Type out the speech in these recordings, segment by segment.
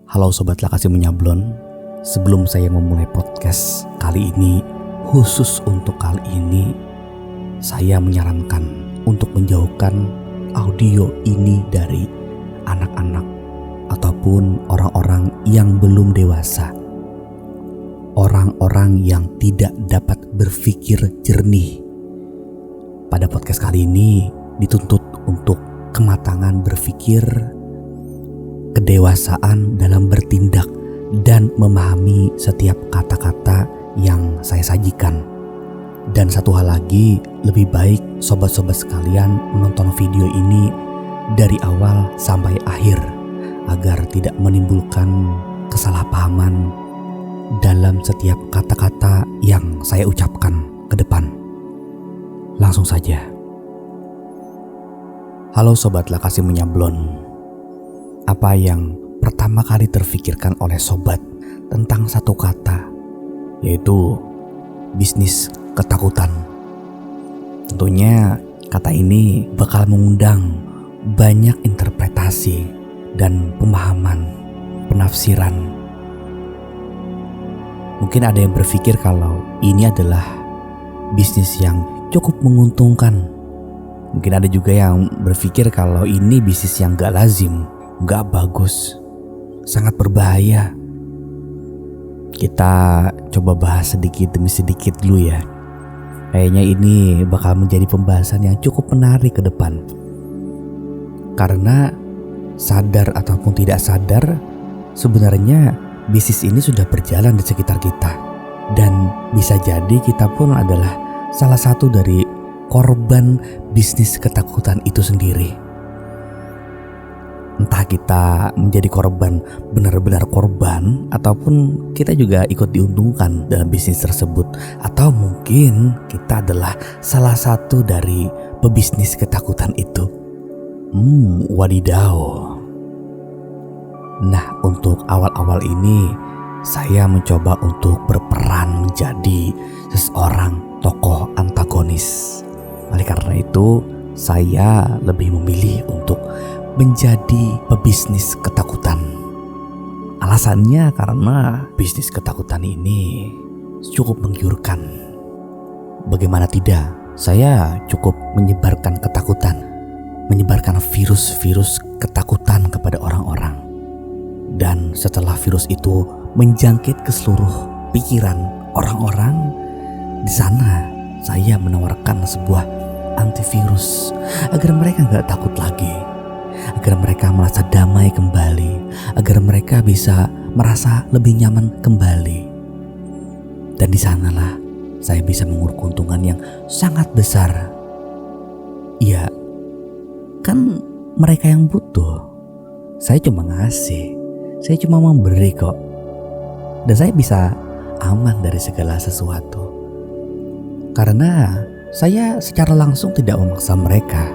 Halo Sobat Lakasi Menyablon. Sebelum saya memulai podcast kali ini, khusus untuk kali ini, saya menyarankan untuk menjauhkan audio ini dari anak-anak ataupun orang-orang yang belum dewasa. Orang-orang yang tidak dapat berpikir jernih. Pada podcast kali ini dituntut untuk kematangan berpikir, kedewasaan dalam bertindak, dan memahami setiap kata-kata yang saya sajikan. Dan satu hal lagi, lebih baik sobat-sobat sekalian menonton video ini dari awal sampai akhir agar tidak menimbulkan kesalahpahaman dalam setiap kata-kata yang saya ucapkan ke depan. Langsung saja. Halo Sobat Lakasi Menyablon. Apa yang pertama kali terfikirkan oleh sobat tentang satu kata, yaitu bisnis ketakutan? Tentunya kata ini bakal mengundang banyak interpretasi dan pemahaman, penafsiran. Mungkin ada yang berpikir kalau ini adalah bisnis yang cukup menguntungkan. Mungkin ada juga yang berpikir kalau ini bisnis yang gak lazim, gak bagus, sangat berbahaya. Kita coba bahas sedikit demi sedikit dulu ya. Kayaknya ini bakal menjadi pembahasan yang cukup menarik ke depan. Karena sadar ataupun tidak sadar, sebenarnya bisnis ini sudah berjalan di sekitar kita. Dan bisa jadi kita pun adalah salah satu dari korban bisnis ketakutan itu sendiri. Entah kita menjadi korban, benar-benar korban, ataupun kita juga ikut diuntungkan dalam bisnis tersebut. Atau mungkin kita adalah salah satu dari pebisnis ketakutan itu. Wadidaw. Nah, untuk awal-awal ini saya mencoba untuk berperan menjadi seseorang tokoh antagonis. Oleh karena itu, saya lebih memilih untuk menjadi pebisnis ketakutan. Alasannya karena bisnis ketakutan ini cukup menggiurkan. Bagaimana tidak, saya cukup menyebarkan ketakutan, menyebarkan virus-virus ketakutan kepada orang-orang. Dan setelah virus itu menjangkit ke seluruh pikiran orang-orang, di sana saya menawarkan sebuah antivirus agar mereka gak takut lagi, agar mereka merasa damai kembali, agar mereka bisa merasa lebih nyaman kembali. Dan di sanalah saya bisa menguruk keuntungan yang sangat besar. Iya, kan mereka yang butuh. Saya cuma ngasih, saya cuma memberi kok. Dan saya bisa aman dari segala sesuatu. Karena saya secara langsung tidak memaksa mereka.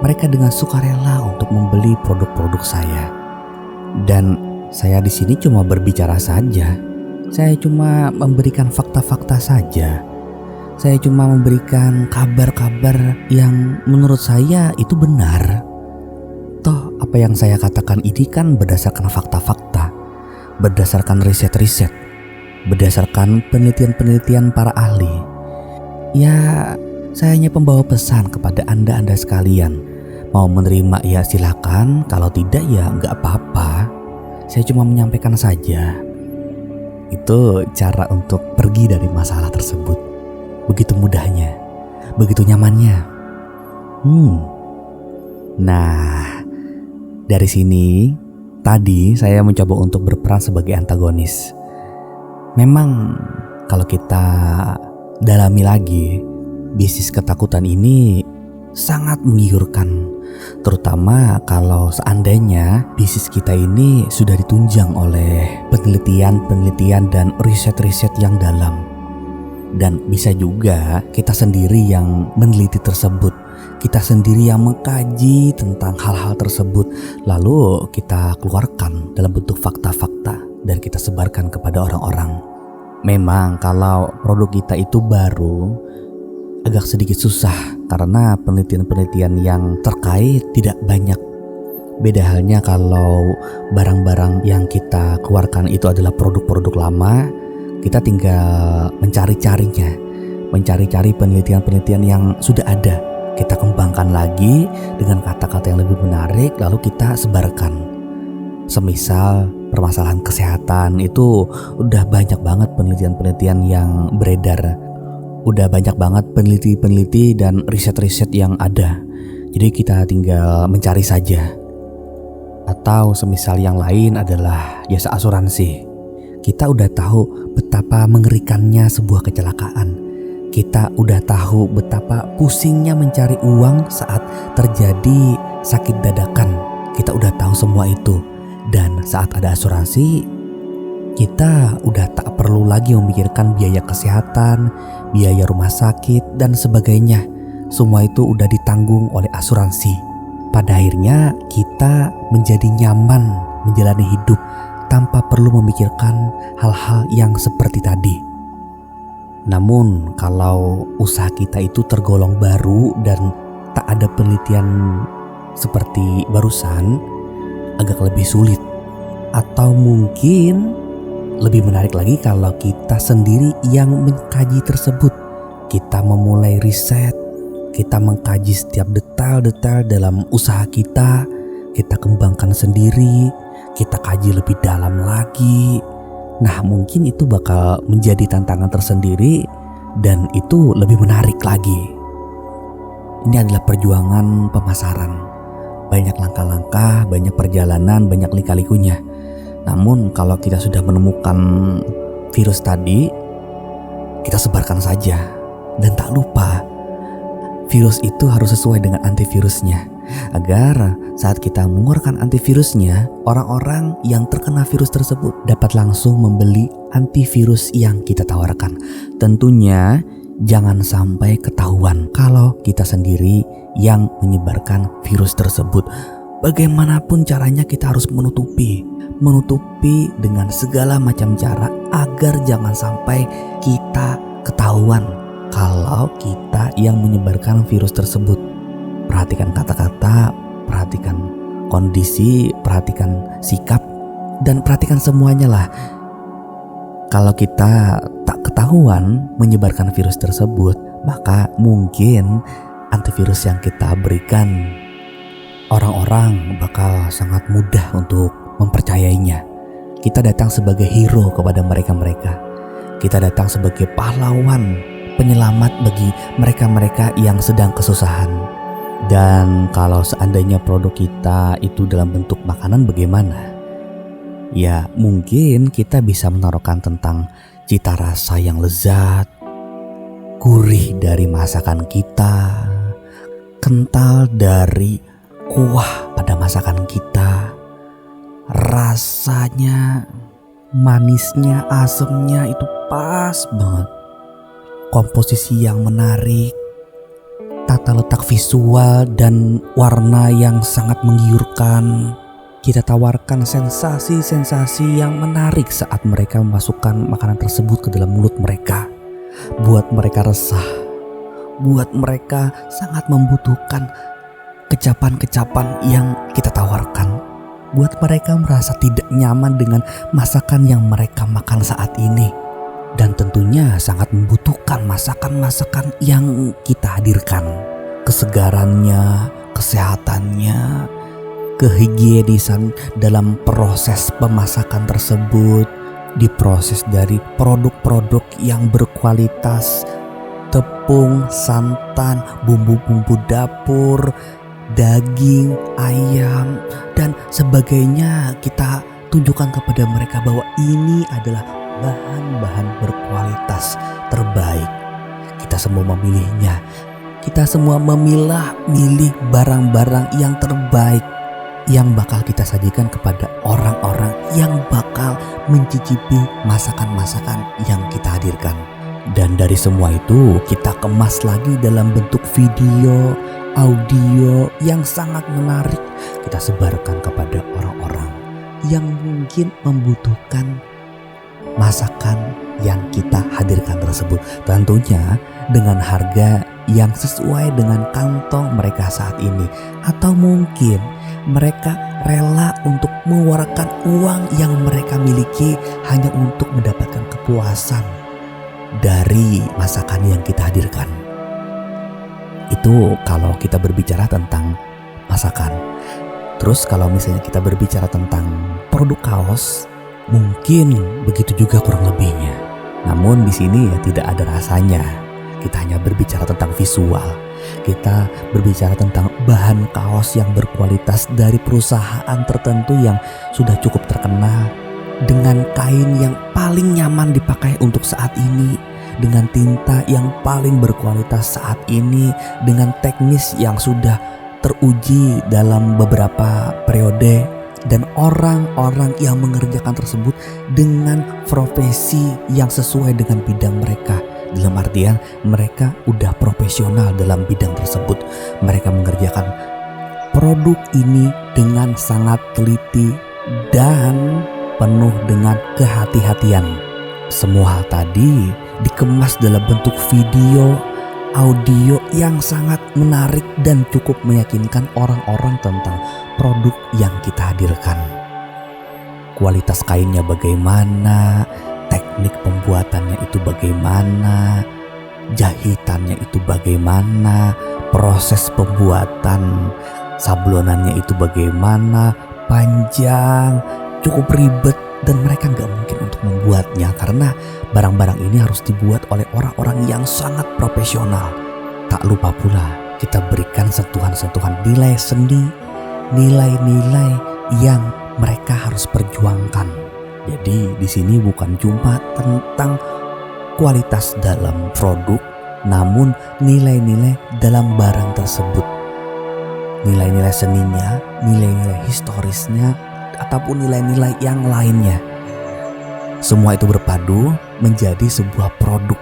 Mereka dengan sukarela untuk membeli produk-produk saya. Dan saya di sini cuma berbicara saja. Saya cuma memberikan fakta-fakta saja. Saya cuma memberikan kabar-kabar yang menurut saya itu benar. Toh apa yang saya katakan ini kan berdasarkan fakta-fakta, berdasarkan riset-riset, berdasarkan penelitian-penelitian para ahli. Ya, saya hanya pembawa pesan kepada anda sekalian. Mau menerima ya silakan, kalau tidak ya nggak apa-apa. Saya cuma menyampaikan saja. Itu cara untuk pergi dari masalah tersebut. Begitu mudahnya, begitu nyamannya. Nah, dari sini tadi saya mencoba untuk berperan sebagai antagonis. Memang kalau kita dalami lagi, bisnis ketakutan ini sangat menggiurkan, terutama kalau seandainya bisnis kita ini sudah ditunjang oleh penelitian-penelitian dan riset-riset yang dalam. Dan bisa juga kita sendiri yang meneliti tersebut, kita sendiri yang mengkaji tentang hal-hal tersebut, lalu kita keluarkan dalam bentuk fakta-fakta dan kita sebarkan kepada orang-orang. Memang kalau produk kita itu baru, agak sedikit susah karena penelitian-penelitian yang terkait tidak banyak. Beda halnya kalau barang-barang yang kita keluarkan itu adalah produk-produk lama, kita tinggal mencari-cari penelitian-penelitian yang sudah ada. Kita kembangkan lagi dengan kata-kata yang lebih menarik, lalu kita sebarkan. Semisal permasalahan kesehatan itu udah banyak banget penelitian-penelitian yang beredar. Udah banyak banget peneliti-peneliti dan riset-riset yang ada. Jadi kita tinggal mencari saja. Atau semisal yang lain adalah jasa asuransi. Kita udah tahu betapa mengerikannya sebuah kecelakaan. Kita udah tahu betapa pusingnya mencari uang saat terjadi sakit dadakan. Kita udah tahu semua itu. Dan saat ada asuransi, kita udah tak perlu lagi memikirkan biaya kesehatan, biaya rumah sakit, dan sebagainya. Semua itu udah ditanggung oleh asuransi. Pada akhirnya kita menjadi nyaman menjalani hidup tanpa perlu memikirkan hal-hal yang seperti tadi. Namun kalau usaha kita itu tergolong baru dan tak ada penelitian seperti barusan, agak lebih sulit. Atau mungkin lebih menarik lagi kalau kita sendiri yang mengkaji tersebut. Kita memulai riset, kita mengkaji setiap detail-detail dalam usaha kita kembangkan sendiri, kita kaji lebih dalam lagi. Nah, mungkin itu bakal menjadi tantangan tersendiri dan itu lebih menarik lagi. Ini adalah perjuangan pemasaran. Banyak langkah-langkah, banyak perjalanan, banyak lika-likunya. Namun kalau kita sudah menemukan virus tadi, kita sebarkan saja. Dan tak lupa, virus itu harus sesuai dengan antivirusnya, agar saat kita mengeluarkan antivirusnya, orang-orang yang terkena virus tersebut dapat langsung membeli antivirus yang kita tawarkan. Tentunya jangan sampai ketahuan kalau kita sendiri yang menyebarkan virus tersebut. Bagaimanapun caranya kita harus menutupi dengan segala macam cara agar jangan sampai kita ketahuan kalau kita yang menyebarkan virus tersebut. Perhatikan kata-kata, perhatikan kondisi, perhatikan sikap, dan perhatikan semuanya lah. Kalau kita tak ketahuan menyebarkan virus tersebut, maka mungkin antivirus yang kita berikan, orang-orang bakal sangat mudah untuk mempercayainya. Kita datang sebagai hero kepada mereka-mereka. Kita datang sebagai pahlawan, penyelamat bagi mereka-mereka yang sedang kesusahan. Dan kalau seandainya produk kita itu dalam bentuk makanan, bagaimana? Ya, mungkin kita bisa menaruhkan tentang cita rasa yang lezat, gurih dari masakan kita, kental dari kuah pada masakan kita, rasanya, manisnya, asemnya itu pas banget. Komposisi yang menarik, tata letak visual dan warna yang sangat menggiurkan. Kita tawarkan sensasi-sensasi yang menarik saat mereka memasukkan makanan tersebut ke dalam mulut mereka. Buat mereka resah, buat mereka sangat membutuhkan kecapan-kecapan yang kita tawarkan. Buat mereka merasa tidak nyaman dengan masakan yang mereka makan saat ini. Dan tentunya sangat membutuhkan masakan-masakan yang kita hadirkan. Kesegarannya, kesehatannya, kehigienisan dalam proses pemasakan tersebut, diproses dari produk-produk yang berkualitas, tepung, santan, bumbu-bumbu dapur, daging, ayam, dan sebagainya. Kita tunjukkan kepada mereka bahwa ini adalah bahan-bahan berkualitas terbaik. Kita semua memilihnya. Kita semua milih barang-barang yang terbaik yang bakal kita sajikan kepada orang-orang yang bakal mencicipi masakan-masakan yang kita hadirkan. Dan dari semua itu kita kemas lagi dalam bentuk video, audio yang sangat menarik. Kita sebarkan kepada orang-orang yang mungkin membutuhkan masakan yang kita hadirkan tersebut. Tentunya dengan harga yang sesuai dengan kantong mereka saat ini. Atau mungkin mereka rela untuk mengeluarkan uang yang mereka miliki hanya untuk mendapatkan kepuasan dari masakan yang kita hadirkan. Itu kalau kita berbicara tentang masakan. Terus kalau misalnya kita berbicara tentang produk kaos, mungkin begitu juga kurang lebihnya. Namun di sini ya tidak ada rasanya. Kita hanya berbicara tentang visual. Kita berbicara tentang bahan kaos yang berkualitas dari perusahaan tertentu yang sudah cukup terkenal, dengan kain yang paling nyaman dipakai untuk saat ini, dengan tinta yang paling berkualitas saat ini, dengan teknis yang sudah teruji dalam beberapa periode, dan orang-orang yang mengerjakan tersebut dengan profesi yang sesuai dengan bidang mereka. Dalam artian mereka udah profesional dalam bidang tersebut. Mereka mengerjakan produk ini dengan sangat teliti dan penuh dengan kehati-hatian. Semua hal tadi dikemas dalam bentuk video, audio yang sangat menarik dan cukup meyakinkan orang-orang tentang produk yang kita hadirkan. Kualitas kainnya bagaimana, teknik pembuatannya itu bagaimana, jahitannya itu bagaimana, proses pembuatan sablonannya itu bagaimana, panjang, cukup ribet, dan mereka nggak mungkin untuk membuatnya karena barang-barang ini harus dibuat oleh orang-orang yang sangat profesional. Tak lupa pula kita berikan sentuhan-sentuhan nilai seni, nilai-nilai yang mereka harus perjuangkan. Jadi di sini bukan cuma tentang kualitas dalam produk, namun nilai-nilai dalam barang tersebut. Nilai-nilai seninya, nilai-nilai historisnya, ataupun nilai-nilai yang lainnya. Semua itu berpadu menjadi sebuah produk.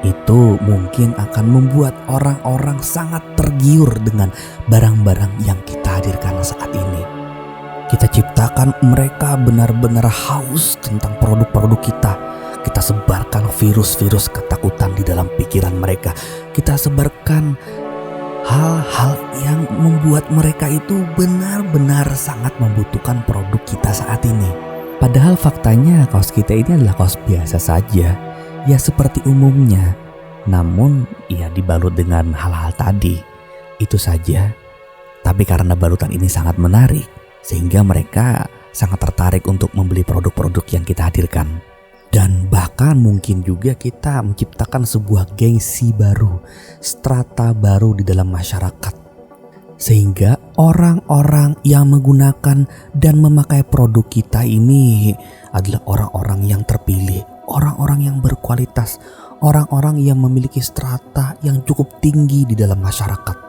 Itu mungkin akan membuat orang-orang sangat tergiur dengan barang-barang yang kita hadirkan saat ini. Kita ciptakan mereka benar-benar haus tentang produk-produk kita. Kita sebarkan virus-virus ketakutan di dalam pikiran mereka. Kita sebarkan hal-hal yang membuat mereka itu benar-benar sangat membutuhkan produk kita saat ini. Padahal faktanya kaos kita ini adalah kaos biasa saja, ya seperti umumnya. Namun ya dibalut dengan hal-hal tadi, itu saja. Tapi karena balutan ini sangat menarik, sehingga mereka sangat tertarik untuk membeli produk-produk yang kita hadirkan. Dan bahkan mungkin juga kita menciptakan sebuah gengsi baru, strata baru di dalam masyarakat. Sehingga orang-orang yang menggunakan dan memakai produk kita ini adalah orang-orang yang terpilih, orang-orang yang berkualitas, orang-orang yang memiliki strata yang cukup tinggi di dalam masyarakat.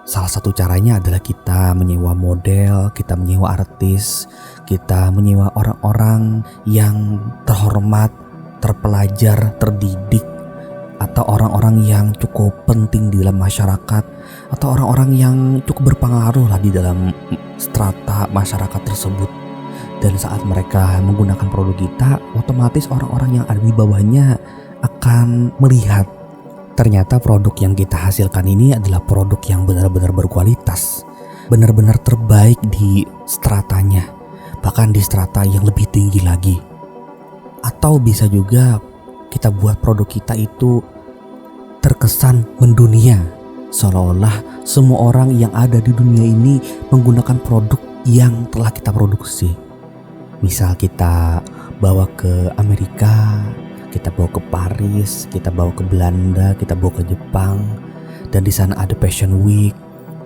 Salah satu caranya adalah kita menyewa model, kita menyewa artis, kita menyewa orang-orang yang terhormat, terpelajar, terdidik, atau orang-orang yang cukup penting di dalam masyarakat, atau orang-orang yang cukup berpengaruh lah di dalam strata masyarakat tersebut. Dan saat mereka menggunakan produk kita, otomatis orang-orang yang ada di bawahnya akan melihat ternyata produk yang kita hasilkan ini adalah produk yang benar-benar berkualitas, benar-benar terbaik di stratanya, bahkan di strata yang lebih tinggi lagi. Atau bisa juga kita buat produk kita itu terkesan mendunia, seolah-olah semua orang yang ada di dunia ini menggunakan produk yang telah kita produksi. Misal kita bawa ke Amerika, kita bawa ke Paris, kita bawa ke Belanda, kita bawa ke Jepang, dan di sana ada Fashion Week,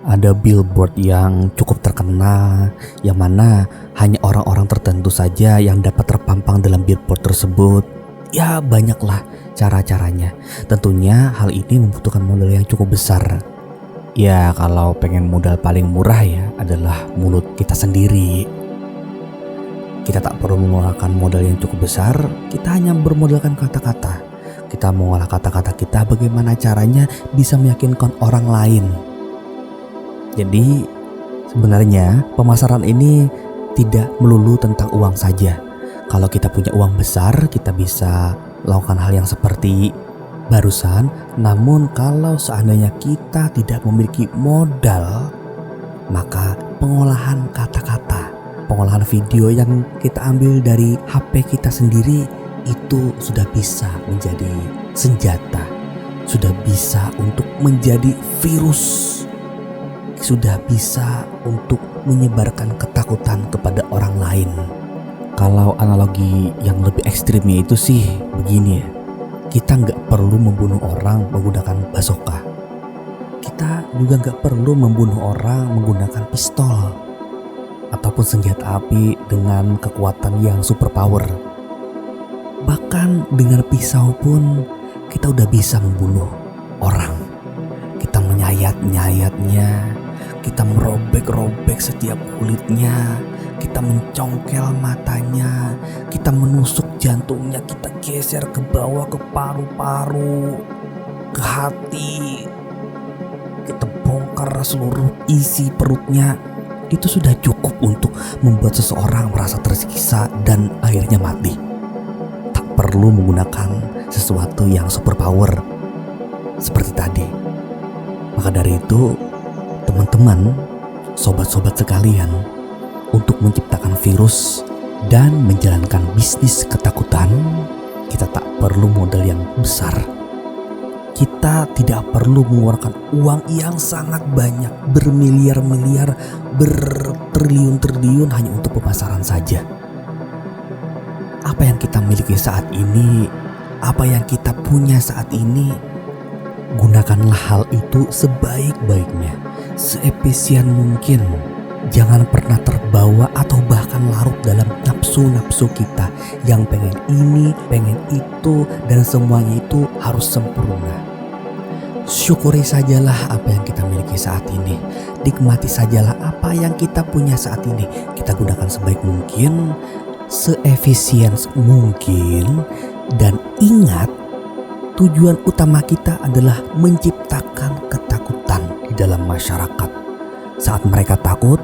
ada billboard yang cukup terkenal, yang mana hanya orang-orang tertentu saja yang dapat terpampang dalam billboard tersebut. Ya banyaklah cara-caranya. Tentunya hal ini membutuhkan modal yang cukup besar. Ya kalau pengen modal paling murah ya adalah mulut kita sendiri. Kita tak perlu mengeluarkan modal yang cukup besar, kita hanya bermodalkan kata-kata. Kita mengolah kata-kata kita bagaimana caranya bisa meyakinkan orang lain. Jadi sebenarnya pemasaran ini tidak melulu tentang uang saja. Kalau kita punya uang besar, kita bisa lakukan hal yang seperti barusan. Namun kalau seandainya kita tidak memiliki modal, maka pengolahan kata-kata, pengolahan video yang kita ambil dari HP kita sendiri itu sudah bisa menjadi senjata, sudah bisa untuk menjadi virus, sudah bisa untuk menyebarkan ketakutan kepada orang lain. Kalau analogi yang lebih ekstrimnya itu sih begini ya, kita nggak perlu membunuh orang menggunakan bazooka. Kita juga nggak perlu membunuh orang menggunakan pistol ataupun senjata api dengan kekuatan yang superpower. Bahkan dengan pisau pun kita udah bisa membunuh orang. Kita menyayat-nyayatnya, kita merobek-robek setiap kulitnya, kita mencongkel matanya, kita menusuk jantungnya, kita geser ke bawah ke paru-paru, ke hati, kita bongkar seluruh isi perutnya. Itu sudah cukup untuk membuat seseorang merasa tersiksa dan akhirnya mati. Tak perlu menggunakan sesuatu yang superpower seperti tadi. Maka dari itu, teman-teman, sobat-sobat sekalian, untuk menciptakan virus dan menjalankan bisnis ketakutan, kita tak perlu modal yang besar. Kita tidak perlu mengeluarkan uang yang sangat banyak, bermiliar-miliar, bertriliun-triliun hanya untuk pemasaran saja. Apa yang kita miliki saat ini, apa yang kita punya saat ini, gunakanlah hal itu sebaik-baiknya, seefisien mungkin. Jangan pernah terbawa atau bahkan larut dalam nafsu-nafsu kita yang pengen ini, pengen itu, dan semuanya itu harus sempurna. Syukuri sajalah apa yang kita miliki saat ini. Nikmati sajalah apa yang kita punya saat ini. Kita gunakan sebaik mungkin, seefisien mungkin, dan ingat, tujuan utama kita adalah menciptakan ketakutan di dalam masyarakat. Saat mereka takut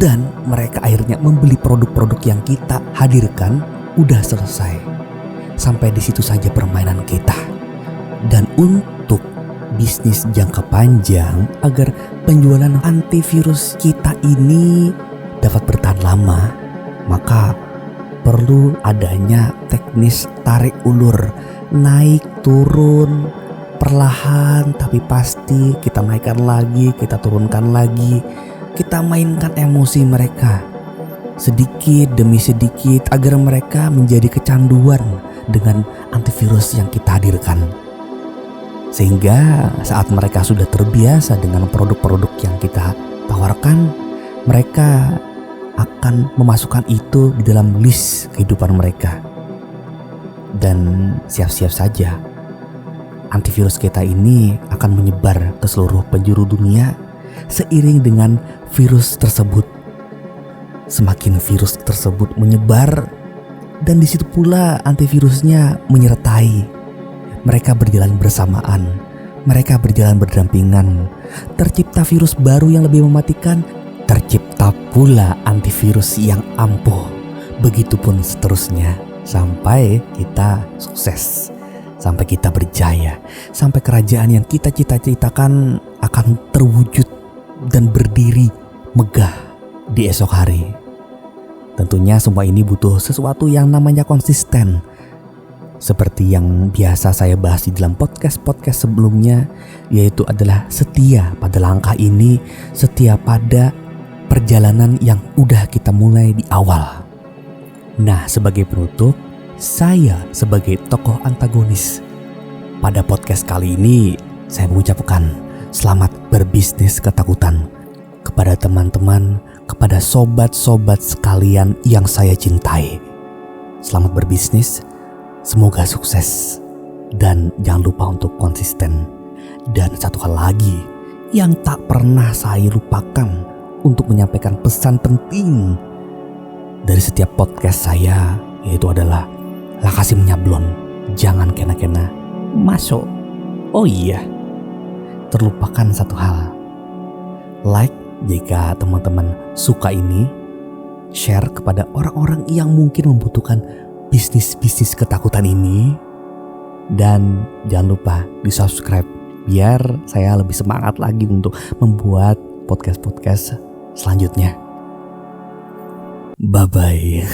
dan mereka akhirnya membeli produk-produk yang kita hadirkan, udah selesai. Sampai di situ saja permainan kita. Dan untuk bisnis jangka panjang, agar penjualan antivirus kita ini dapat bertahan lama, maka perlu adanya teknis tarik ulur, naik turun, perlahan tapi pasti. Kita naikkan lagi, kita turunkan lagi, kita mainkan emosi mereka sedikit demi sedikit agar mereka menjadi kecanduan dengan antivirus yang kita hadirkan. Sehingga saat mereka sudah terbiasa dengan produk-produk yang kita tawarkan, mereka akan memasukkan itu di dalam list kehidupan mereka. Dan siap-siap saja, antivirus kita ini akan menyebar ke seluruh penjuru dunia seiring dengan virus tersebut. Semakin virus tersebut menyebar, dan di situ pula antivirusnya menyertai. Mereka berjalan bersamaan, mereka berjalan berdampingan. Tercipta virus baru yang lebih mematikan, tercipta pula antivirus yang ampuh. Begitupun seterusnya sampai kita sukses, sampai kita berjaya, sampai kerajaan yang kita cita-citakan akan terwujud dan berdiri megah di esok hari. Tentunya semua ini butuh sesuatu yang namanya konsisten. Seperti yang biasa saya bahas di dalam podcast-podcast sebelumnya, yaitu adalah setia pada langkah ini, setia pada perjalanan yang udah kita mulai di awal. Nah, sebagai penutup, saya sebagai tokoh antagonis pada podcast kali ini, saya mengucapkan selamat berbisnis ketakutan kepada teman-teman, kepada sobat-sobat sekalian yang saya cintai. Selamat berbisnis, semoga sukses, dan jangan lupa untuk konsisten. Dan satu hal lagi yang tak pernah saya lupakan untuk menyampaikan pesan penting dari setiap podcast saya, yaitu adalah lakasi menyablon, jangan kena-kena masuk. Oh iya, terlupakan satu hal. Like jika teman-teman suka ini, share kepada orang-orang yang mungkin membutuhkan bisnis-bisnis ketakutan ini, Dan jangan lupa di subscribe biar saya lebih semangat lagi untuk membuat podcast-podcast selanjutnya. Bye-bye.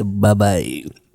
Bye-bye.